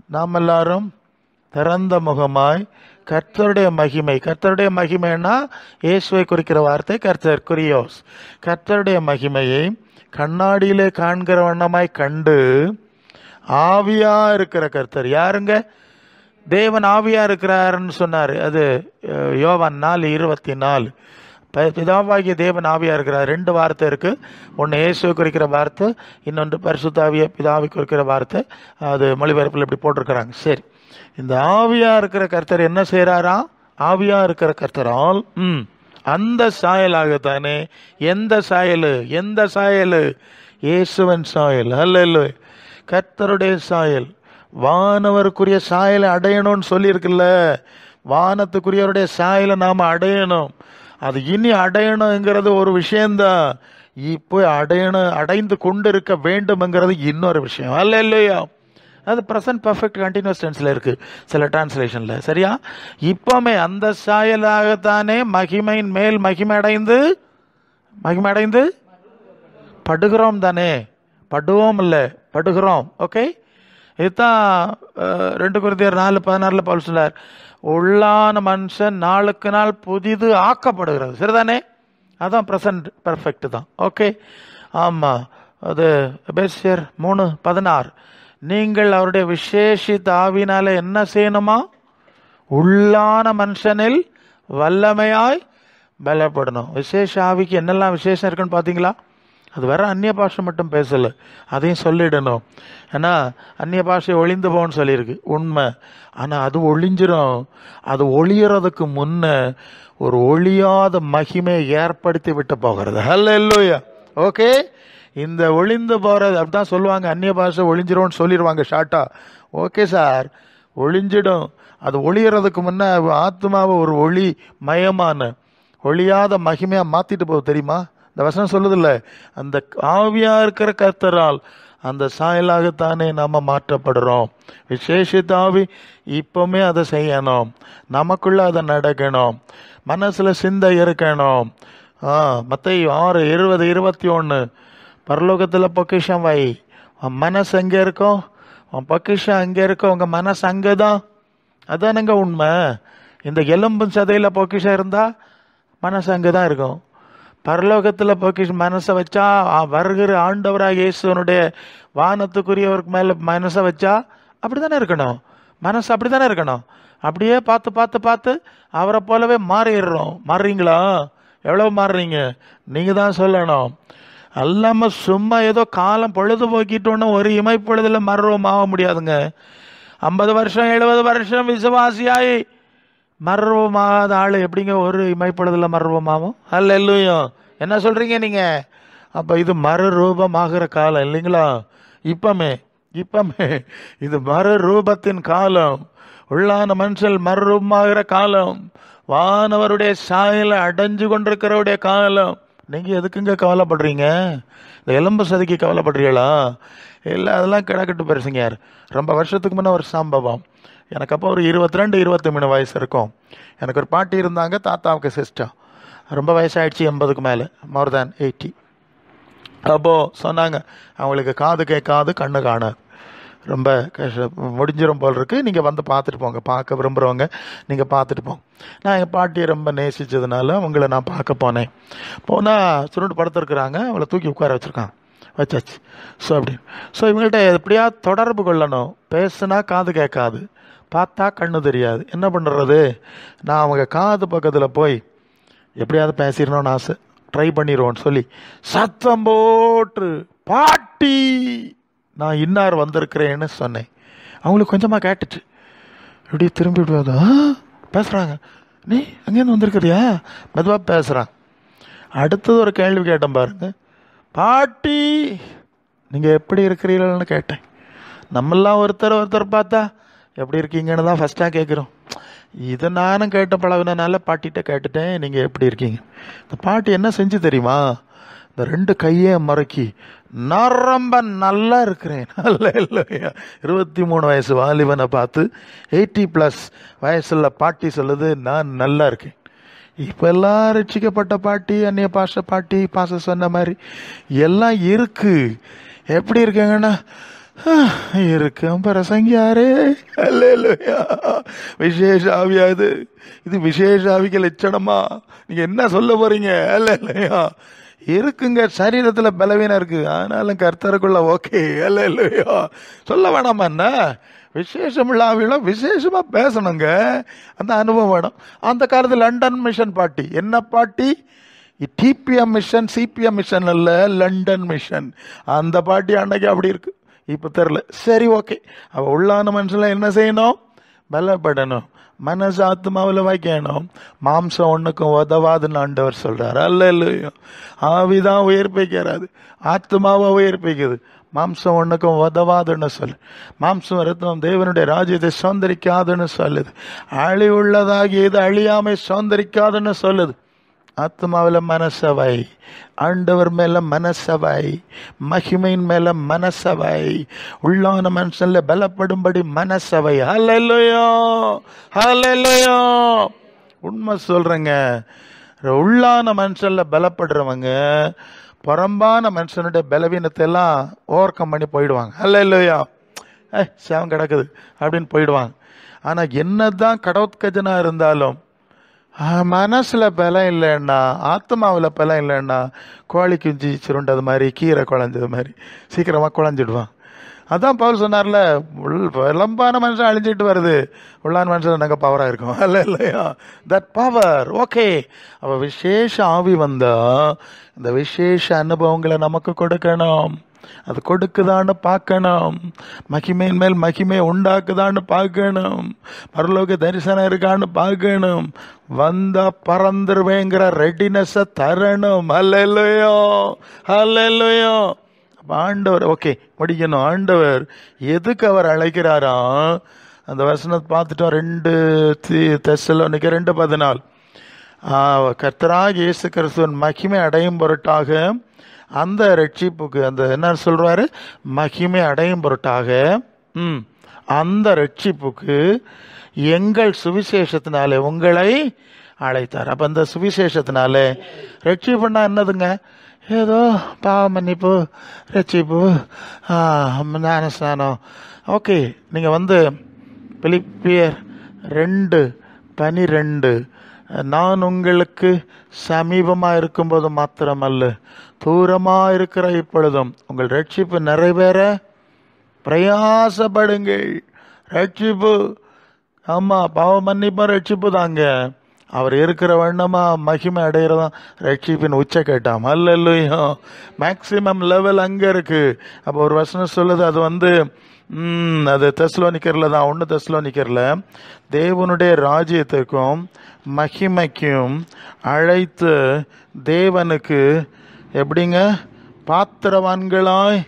Speaker 1: நாம் எல்லாரும் திறந்த முகமாய் கர்த்தருடைய மகிமைன்னா இயேசுவை குறிக்கிற வார்த்தை கர்த்தர், குறியோஸ். கர்த்தருடைய மகிமையை கண்ணாடியிலே காண்கிற வண்ணமாய் கண்டு ஆவியா இருக்கிற கர்த்தர் யாருங்க? தேவன் ஆவியா இருக்கிறாருன்னு சொன்னாரு. அது யோவான் 4:24. பிதாவாகிய தேவன் ஆவியா இருக்கிறார். 2 வார்த்தை இருக்கு. ஒன்று இயேசுவை குறிக்கிற வார்த்தை, இன்னொன்று பரிசுத்தாவிய பிதாவை குறிக்கிற வார்த்தை. அது மொழிபெயர்ப்பில் இப்படி போட்டிருக்கிறாங்க. சரி, இந்த ஆவியா இருக்கிற கர்த்தர் என்ன செய்யறாரா? ஆவியா இருக்கிற கர்த்தரால் அந்த சாயலாகத்தானே. எந்த சாயல்? இயேசுவன் சாயல். அல்ல, கர்த்தருடைய சாயல். வானவருக்குரிய சாயலை அடையணும்னு சொல்லியிருக்குல்ல. வானத்துக்குரியவருடைய சாயலை நாம அடையணும். அது இனி அடையணுங்கிறது ஒரு விஷயம்தான். இப்போ அடைந்து கொண்டு இருக்க வேண்டும்ங்கிறது இன்னொரு விஷயம். அல்ல இல்லையா? அது ப்ரெசன்ட் பர்ஃபெக்ட் கண்டினியூஸ் டென்ஸ்ல இருக்கு சில டிரான்ஸ்லேஷன்ல. சரியா? இப்போமே அந்த சாயலாகத்தானே மகிமையின் மேல் மகிமை அடைந்து படுகிறோம் தானே. படுவோம் இல்ல, படுகிறோம். ஓகே, இதுதான் 2 கொரிந்தியர் 4:16 பவுல் சொன்னார், உள்ளான மனுஷன் நாளுக்கு நாள் புதிது ஆக்கப்படுகிறது. சரிதானே? அதான் ப்ரெசன்ட் பர்ஃபெக்ட் தான். ஓகே, ஆமா. அது எபேசியர் 3:16. நீங்கள் அவருடைய விசேஷித்த ஆவினால என்ன செய்யணுமா? உள்ளான மனுஷனில் வல்லமையாய் பலப்படணும். விசேஷ ஆவிக்கு என்னெல்லாம் விசேஷம் இருக்குன்னு பாத்தீங்களா? அது வர அந்நிய பாஷை மட்டும் பேசல, அதையும் சொல்லிடணும். ஏன்னா அந்நிய பாஷை ஒளிந்து போன்னு சொல்லியிருக்கு, உண்மை. ஆனா அது ஒளிஞ்சிரும். அது ஒளியறதுக்கு முன்ன ஒரு ஒளியாத மகிமையை ஏற்படுத்தி விட்டு போகிறது. ஹல்லேலூயா. ஓகே, இந்த ஒளிந்து போறது அப்படிதான் சொல்லுவாங்க. அந்நிய பாஷை ஒளிஞ்சிரும்னு சொல்லிடுவாங்க ஷார்ட்டா. ஓகே சார், ஒளிஞ்சிடும். அது ஒளியறதுக்கு முன்ன ஆத்மாவை ஒரு ஒளி மயமான ஒளியாத மகிமையா மாத்திட்டு போகுது. தெரியுமா? இந்த வசனம் சொல்லுதில்ல, அந்த ஆவியா இருக்கிற கர்த்தரால் அந்த சாயலாகத்தானே நாம மாற்றப்படுறோம். விசேஷித்த ஆவி இப்பவுமே அதை செய்யணும். நமக்குள்ள அதை நடக்கணும். மனசுல சிந்தை இருக்கணும். மத்தேயு 6:20-21. பரலோகத்துல பொக்கிஷம் வை, உன் மனசு எங்க இருக்கும், உன் பொக்கிஷம் அங்க இருக்கும், உங்க மனசு அங்கதான். அதானுங்க உண்மை. இந்த எலும்பு சதையில பொக்கிஷம் இருந்தா மனசு அங்கதான் இருக்கும். பரலோகத்தில் பொக்கிஷம் மனசை வச்சா வருகிற ஆண்டவராக இயேசுவனுடைய வானத்துக்குரியவருக்கு மேலே மனசை வச்சா அப்படி தானே இருக்கணும். மனசு அப்படி தானே இருக்கணும். அப்படியே பார்த்து பார்த்து பார்த்து அவரை போலவே மாறிடுறோம். மாறுறீங்களா? எவ்வளோ மாறுறீங்க? நீங்கள் தான் சொல்லணும். அல்லாமல் சும்மா ஏதோ காலம் பொழுதுபோக்கிட்டோன்னு ஒரு இமைப்பொழுதில் மர்வம் ஆக முடியாதுங்க. 50 வருஷம் 70 வருஷம் விசுவாசியாய் மர்வமாகாத ஆள் எப்படிங்க ஒரு இமைப்பொழுதில் மர்வமாகும்? அல்லேலூயா. என்ன சொல்கிறீங்க நீங்கள்? அப்போ இது மறுரூபமாகிற காலம் இல்லைங்களா? இப்பமே இது மறுரூபத்தின் காலம். உள்ளான மனுஷன் மறுரூபமாகிற காலம். வானவருடைய சாயலை அடைஞ்சு கொண்டிருக்கிறவருடைய காலம். நீங்கள் எதுக்குங்க கவலைப்படுறீங்க? இந்த எலும்பு சதிக்கு கவலைப்படுறீங்களா? இல்லை, அதெல்லாம் கிடக்கட்டு பெருசுங்க. யார் ரொம்ப வருஷத்துக்கு முன்னே ஒரு சம்பவம். எனக்கு அப்போ ஒரு 22-23 வயசு இருக்கும். எனக்கு ஒரு பாட்டி இருந்தாங்க, தாத்தாவுக்கு சிஸ்டர். ரொம்ப வயசாகிடுச்சு, 80க்கு மேலே, மோர் தேன் 80. அப்போது சொன்னாங்க, அவங்களுக்கு காது கேட்காது, கண்ணு காணாது, ரொம்ப முடிஞ்சிடும் போல் இருக்குது, நீங்கள் வந்து பார்த்துட்டு போங்க, பார்க்க விரும்புகிறவங்க நீங்கள் பார்த்துட்டு போங்க. நான் எங்கள் பாட்டியை ரொம்ப நேசித்ததுனால அவங்கள நான் பார்க்க போனேன். போனால் சுருண்டு படுத்துருக்குறாங்க, அவளை தூக்கி உட்கார வச்சாச்சு. ஸோ இவங்கள்ட்ட எப்படியா தொடர்பு கொள்ளணும். பேசுனா காது கேட்காது, பார்த்தா கண்ணு தெரியாது. என்ன பண்ணுறது? நான் அவங்க காது பக்கத்தில் போய் எப்படியாவது பேசிடணும்னு ஆசை, ட்ரை பண்ணிடுவோன்னு சொல்லி சத்தம் போட்டு, பாட்டி நான் இன்னார் வந்திருக்கிறேன்னு சொன்னேன். அவங்களுக்கு கொஞ்சமாக கேட்டுச்சு. இப்படி திரும்பி பேசுகிறாங்க. நீ அங்கேருந்து வந்திருக்கிறியா? மெதுவாக பேசுகிறான். அடுத்தது ஒரு கேள்வி கேட்டேன் பாருங்க. பாட்டி நீங்கள் எப்படி இருக்கிறீர்கள்னு கேட்டேன். நம்மெல்லாம் ஒருத்தர் பார்த்தா எப்படி இருக்கீங்கன்னு தான் ஃபஸ்ட்டாக கேட்குறோம். இதை நானும் கேட்ட பழகினால பாட்டிகிட்ட கேட்டுட்டேன், நீங்கள் எப்படி இருக்கீங்க. இந்த பாட்டி என்ன செஞ்சு தெரியுமா? இந்த 2 கையே மறக்கி, நான் ரொம்ப நல்லா இருக்கிறேன். அல்ல இல்லையா? 23 வயசு வாலிபனை பார்த்து 80+ வயசுல பாட்டி சொல்லுது, நான் நல்லா இருக்கேன். இப்போ எல்லாம் ரட்சிக்கப்பட்ட பாட்டி, அந்நிய பாஷ பாட்டி, பாச சொன்ன மாதிரி எல்லாம் இருக்கு. எப்படி இருக்கீங்கன்னா, இருக்கும் பிரசங்கியாரே. அல்லேலூயா. விசேஷ ஆவியா? இது விசேஷ ஆவிக்கு லட்சணமா? நீங்க என்ன சொல்ல போறீங்க? அல்லேலூயா. இருக்குங்க, சரீரத்தில் பலவீனம் இருக்கு, ஆனாலும் கர்த்தருக்குள்ள ஓகே. அல்லேலூயா. சொல்ல வேணாமா? என்ன விசேஷம் இல்லாவிலும் விசேஷமா பேசணுங்க. அந்த அனுபவம் வேணும். அந்த காலத்தில் லண்டன் மிஷன் பாட்டி. என்ன பாட்டி? டிபிஎம் மிஷன், சிபிஎம் மிஷன் அல்ல, லண்டன் மிஷன். அந்த பாட்டி அன்னைக்கு அப்படி இருக்கு, இப்போ தெரில. சரி, ஓகே. அவள் உள்ளான மனுஷன்ல என்ன செய்யணும்? பலப்படணும். மனசு ஆத்மாவில் வைக்கணும். மாம்சம் ஒன்றுக்கும் உதவாதுன்னு ஆண்டவர் சொல்றாரு. அல்லேலூயா. ஆவிதான் உயிர்ப்பிக்கிறாது, ஆத்மாவை உயிர்ப்பிக்குது. மாம்சம் ஒன்றுக்கும் உதவாதுன்னு சொல்லு. மாம்சம் ரத்தம் தேவனுடைய ராஜ்யத்தை சுதந்திரிக்காதுன்னு சொல்லுது. அழிவுள்ளதாகியது அழியாமை சுதந்திரிக்காதுன்னு சொல்லுது. ஆத்மாவில் மனசவை, ஆண்டவர் மேல மனசவை, மகிமையின் மேல மனசவை, உள்ளான மனுஷன்ல பலப்படும்படி மனசவை. ஹல்லேலூயா, ஹல்லேலூயா. உண்மை சொல்றேங்க, உள்ளான மனுஷன்ல பலப்படுறவங்க புறம்பான மனுஷனுடைய பலவீனத்தை எல்லாம் ஓவர் கம் பண்ணி போயிடுவாங்க. ஹல்லேலூயா. சேவம் கிடக்குது அப்படின்னு போயிடுவாங்க. ஆனா என்னதான் கடவுட்கஜனா இருந்தாலும் மனசுல பலம் இல்லைன்னா, ஆத்மாவில் பலம் இல்லைன்னா, கோழி குஞ்சு சுருண்டது மாதிரி, கீரை குழஞ்சது மாதிரி சீக்கிரமாக குழஞ்சிடுவான். அதான் பவுல் சொன்னார்ல, விளம்பான மனுஷன் அழிஞ்சிட்டு வருது, உள்ளான மனுஷன் நாங்கள் பவராக இருக்கோம். அல்ல இல்லையா? That power. ஓகே. அப்போ விசேஷ ஆவி வந்தா இந்த விசேஷ அனுபவங்களை நமக்கு கொடுக்கணும். அது கொடுக்குதான்னு பார்க்கணும். மகிமையின் மேல் மகிமை உண்டாக்குதான்னு பார்க்கணும். பரலோக தரிசனம் இருக்கான்னு பார்க்கணும். வந்தா பறந்துருவேங்கிற ரெடினஸை தரணும். அல்லேலூயா, அல்லேலூயா. ஆண்டவர் ஓகே முடிக்கணும். ஆண்டவர் எதுக்கு அவர் அழைக்கிறாராம்? அந்த வசனத்தை பார்த்துட்டோம். 2 தெசலோனிக்கர் 2:14. கர்த்தராகிய இயேசு கிறிஸ்துவின் மகிமை அடையும் பொருட்டாக அந்த ரட்சிப்புக்கு, அந்த என்ன சொல்றாரு, மகிமை அடையும் பொருட்டாக அந்த ரட்சிப்புக்கு எங்கள் சுவிசேஷத்தினாலே உங்களை அழைத்தார். அப்ப அந்த சுவிசேஷத்தினாலே ரட்சிப்புன்னா என்னதுங்க? ஏதோ பாவ மன்னிப்பு, ரட்சிப்பு, ஞானஸ்நானம். ஓகே. நீங்க வந்து பிலிப்பியர் 2:12 நான் உங்களுக்கு சமீபமாக இருக்கும்போது மாத்திரமல்ல, தூரமாக இருக்கிற இப்பொழுதும் உங்கள் ரட்சிப்பு நிறைவேற பிரயாசப்படுங்கள். ரட்சிப்பு, ஆமாம், பாவ மன்னிப்பும் ரட்சிப்பு தாங்க. அவர் இருக்கிற வண்ணமா மகிமை அடைகிறதான் ரட்சிப்பின் உச்சக்கட்டம். அல்லேலூயா. மேக்சிமம் லெவல் அங்கே இருக்கு. அப்போ ஒரு வசனம் சொல்லுது, அது அது தெசலோனிக்கரில் தான், 1 தெசலோனிக்கரில், தேவனுடைய ராஜ்யத்திற்கும் மகிமைக்கும் அழைத்து தேவனுக்கு எப்படிங்க பாத்திரவான்களாய்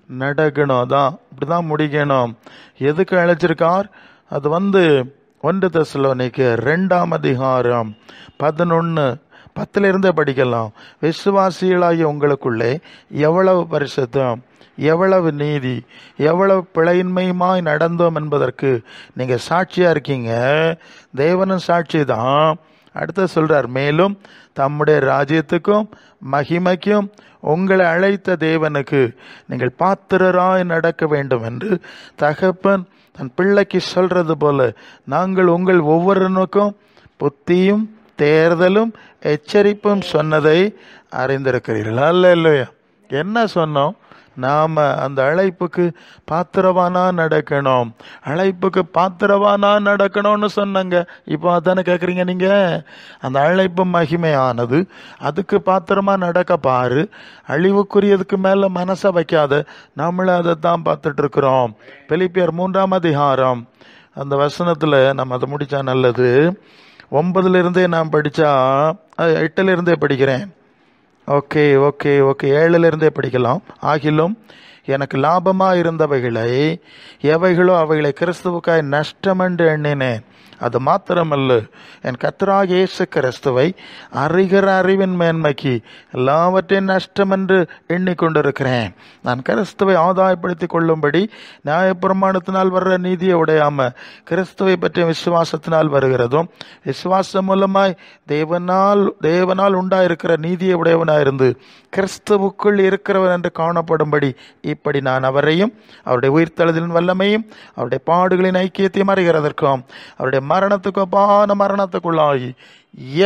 Speaker 1: நடக்கணும். தான் இப்படிதான் முடிக்கணும். எதுக்கு அழைச்சிருக்கார்? அது 1 தெசலோனிக்கர் 2ஆம் அதிகாரம் 11:10 படிக்கலாம். விசுவாசிகளாகிய உங்களுக்குள்ளே எவ்வளவு பரிசுத்தம், எவ்வளவு நீதி, எவ்வளவு பிழையின்மையுமாய் நடந்தோம் என்பதற்கு நீங்கள் சாட்சியாக இருக்கீங்க. தேவனும் சாட்சி தான். அடுத்து சொல்றார், மேலும் தம்முடைய ராஜ்யத்துக்கும் மகிமைக்கும் உங்களை அழைத்த தேவனுக்கு நீங்கள் பாத்திரராய் நடக்க வேண்டும் என்று தகப்பன் தன் பிள்ளைக்கு சொல்றது போல நாங்கள் உங்கள் ஒவ்வொருவனுக்கும் புத்தியும் தேர்தலும் எச்சரிப்பும் சொன்னதை அறிந்திருக்கிறீர்கள். அல்லேலூயா. என்ன சொன்னோம்? நாம் அந்த அழைப்புக்கு பாத்திரவானா நடக்கணும். அழைப்புக்கு பாத்திரவானா நடக்கணும்னு சொன்னாங்க. இப்போ அதானே கேட்குறீங்க நீங்கள்? அந்த அழைப்பு மகிமையானது, அதுக்கு பாத்திரமா நடக்க பாரு. அழிவுக்குரியதுக்கு மேலே மனசை வைக்காத. நம்மளை அதை தான் பார்த்துட்டு இருக்கிறோம். பிலிப்பியர் 3ஆம் அதிகாரம் அந்த வசனத்தில் நம்ம அதை முடித்தா நல்லது. 9 நான் படித்தா 8 படிக்கிறேன். ஓகே 7 படிக்கலாம். ஆகிலும் எனக்கு லாபமாக இருந்தவைகளை எவைகளோ அவைகளை கிறிஸ்துவுக்காய் நஷ்டமென்று எண்ணினேன். அது மாத்திரமல்ல, என் கர்த்தராகிய இயேசு கிறிஸ்துவை அறிகிற அறிவின் மேன்மைக்கு எல்லாவற்றையும் நஷ்டம் என்று எண்ணிக்கொண்டிருக்கிறேன். நான் கிறிஸ்துவை ஆதாயப்படுத்திக் கொள்ளும்படி நியாயப்பிரமாணத்தினால் வர்ற நீதியை உடையாம கிறிஸ்துவை பற்றிய விசுவாசத்தினால் வருகிறதும், விசுவாசம் மூலமாய் தேவனால் உண்டாயிருக்கிற நீதியை உடையவனாயிருந்து கிறிஸ்துவுக்குள் இருக்கிறவர் என்று காணப்படும்படி இப்படி நான் அவரையும் அவருடைய உயிர்த்தெழுதலின் வல்லமையும் அவருடைய பாடுகளின் ஐக்கியத்தையும் அறிகிறதற்கும் அவருடைய மரணத்துக்கு ஒப்பான மரணத்துக்குள்ளாகி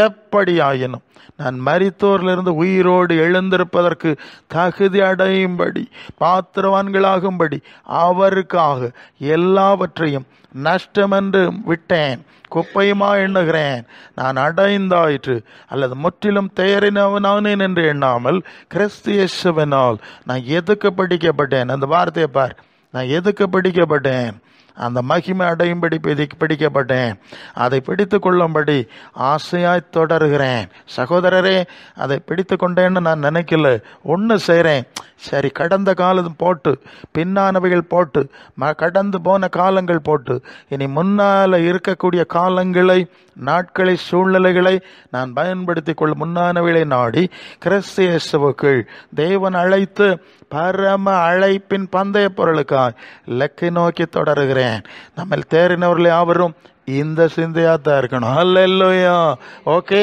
Speaker 1: எப்படி ஆயினும் நான் மரித்தோரிலிருந்து உயிரோடு எழுந்திருப்பதற்கு தகுதி அடையும்படி பாத்திரவான்களாகும்படி அவருக்காக எல்லாவற்றையும் நஷ்டமென்று விட்டேன், குப்பையுமா எண்ணுகிறேன். நான் அடைந்தாயிற்று அல்லது முற்றிலும் தேறினவனானேன் என்று எண்ணாமல் கிறிஸ்து இயேசுவினால் நான் எதுக்கு படிக்கப்பட்டேன்? அந்த வார்த்தையை பார். நான் எதுக்கு படிக்கப்பட்டேன்? அந்த மகிமை அடையும்படி பிடிக்கப்பட்டேன். அதை பிடித்து கொள்ளும்படி ஆசையாய் தொடர்கிறேன். சகோதரரே, அதை பிடித்து கொண்டேன்னு நான் நினைக்கல. ஒன்று செய்கிறேன். சரி, கடந்த காலம் போட்டு, பின்னானவைகள் போட்டு, கடந்து போன காலங்கள் போட்டு, இனி முன்னால் இருக்கக்கூடிய காலங்களை, நாட்களை, சூழ்நிலைகளை நான் பயன்படுத்தி கொள்ள முன்னானவைகளை நாடி கிறிஸ்து இயேசுவுக்குள் தேவன் அழைத்து பரம அழைப்பின் பந்தய பொருளுக்காய் இலக்கை நோக்கி தொடருகிறேன். நம்ம தேறினவர்களே யாவரும் இந்த சிந்தையாத்தான் இருக்கணும். அல்லேலூயா. ஓகே,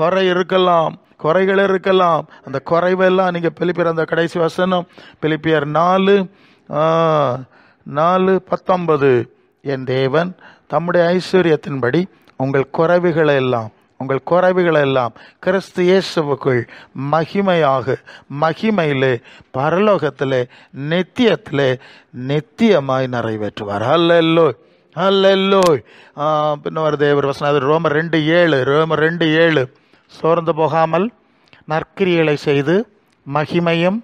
Speaker 1: குறை இருக்கலாம், குறைகள் இருக்கலாம். அந்த குறைவெல்லாம் நீங்கள் பிலிப்பியர் அந்த கடைசி வசனம் பிலிப்பியர் 4:19 என் தேவன் தம்முடைய ஐஸ்வர்யத்தின்படி உங்கள் குறைவுகளை எல்லாம் கிறிஸ்து இயேசுவுக்குள் மகிமையிலே பரலோகத்திலே நித்தியத்திலே நித்தியமாய் நிறைவேற்றுவார். அல்லேலூயா, அல்லேலூயா. பின்ன ஒரு தேவர் வசனம், அது ரோமர் 2:7 சோர்ந்து போகாமல் நற்கிரியைகளை செய்து மகிமையும்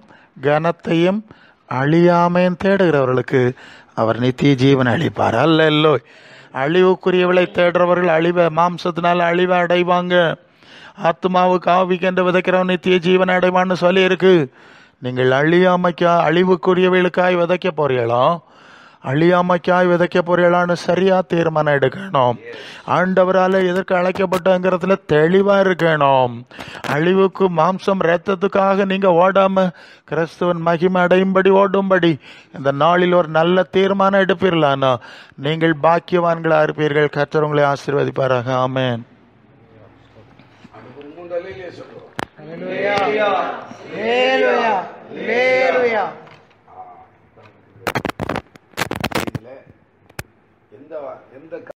Speaker 1: கனத்தையும் அழியாமையும் தேடுகிறவர்களுக்கு அவர் நித்திய ஜீவன் அளிப்பார். அல்லேலூயா. அழிவுக்குரியவளை தேடுறவர்கள் மாம்சத்தினால அழிவை அடைவாங்க. ஆத்மாவுக்கு ஆவிக்கென்று விதைக்கிறவன் நித்திய ஜீவன் அடைவான்னு சொல்லி இருக்கு. நீங்கள் அழிவுக்குரியவளுக்காய் விதைக்க போறீங்களா, அழியாமைக்காய் விதைக்க போறீங்களான்னு சரியா தீர்மானம் எடுக்கணும். ஆண்டவரால் எதற்கு அழைக்கப்பட்டங்கிறதுல தெளிவா இருக்கணும். அழிவுக்கு மாம்சம் இரத்தத்துக்காக நீங்க ஓடாம கிறிஸ்துவன் மகிமை அடையும்படி ஓடும்படி இந்த நாளில் ஒரு நல்ல தீர்மானம் எடுப்பீர்களானா நீங்கள் பாக்கியவான்களா இருப்பீர்கள். கர்த்தர் உங்களை ஆசீர்வதிப்பாராக. ஆமென். எந்த